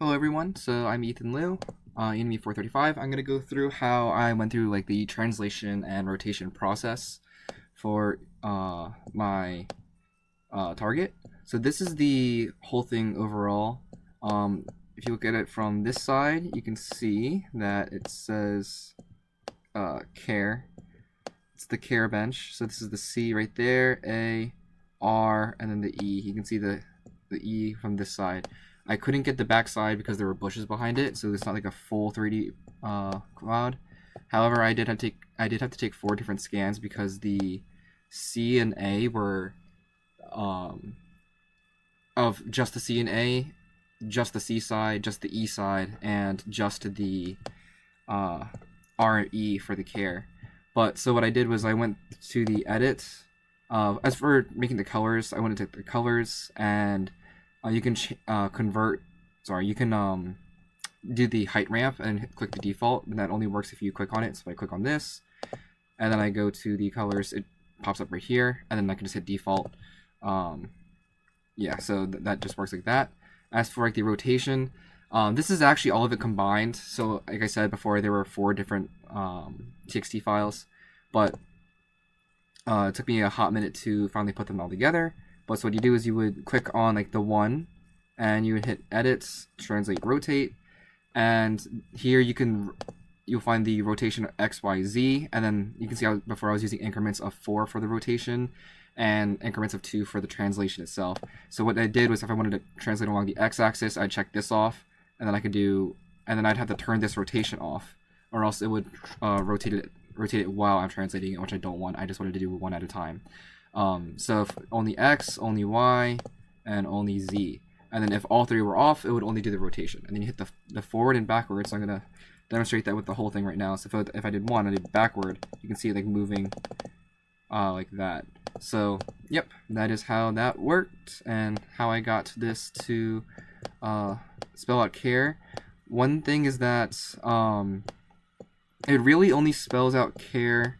Hello everyone, so I'm Ethan Liu, ENME 435. I'm going to go through how I went through like the translation and rotation process for my target. So this is the whole thing overall. If you look at it from this side, you can see that it says care. It's the care bench. So this is the C right there, A, R, and then the E. You can see the E from this side. I couldn't get the back side because there were bushes behind it, so it's not like a full 3D cloud. However, I did have to take 4 different scans because the C and A were of just the C and A, just the C side, just the E side, and just the R and E for the care. But so what I did was I went to the edit. As for making the colors, I went into the colors, and you can convert. Sorry, you can do the height ramp and click the default, and that only works if you click on it. So if I click on this, and then I go to the colors, it pops up right here, and then I can just hit default. Yeah, so that just works like that. As for like the rotation, this is actually all of it combined. So like I said before, there were 4 different txt files, but it took me a hot minute to finally put them all together. But so what you do is you would click on like the one, and you would hit edits, translate, rotate, and here you'll find the rotation of X, Y, Z, and then you can see how before I was using increments of 4 for the rotation and increments of 2 for the translation itself. So what I did was if I wanted to translate along the X-axis, I'd check this off, and then then I'd have to turn this rotation off, or else it would rotate it while I'm translating it, which I don't want. I just wanted to do one at a time. So if only X, only Y, and only Z. And then if all 3 were off, it would only do the rotation. And then you hit the forward and backward. So I'm going to demonstrate that with the whole thing right now. So if I did 1, I did backward, you can see it like moving like that. So, yep, that is how that worked and how I got this to spell out care. One thing is that it really only spells out care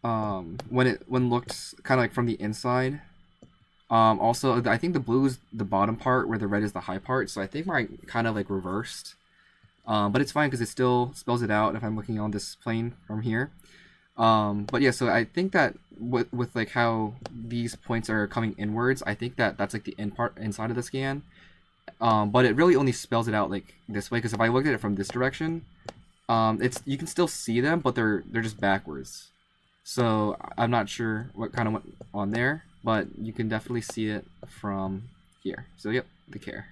when looked kind of like from the inside. Also, I think the blue is the bottom part where the red is the high part, so I think mine kind of like reversed. But it's fine because it still spells it out if I'm looking on this plane from here. But yeah, so I think that with like how these points are coming inwards, I think that that's like the inside of the scan. But it really only spells it out like this way, because if I looked at it from this direction, you can still see them, but they're just backwards. So I'm not sure what kind of went on there, but you can definitely see it from here. So yep, the care.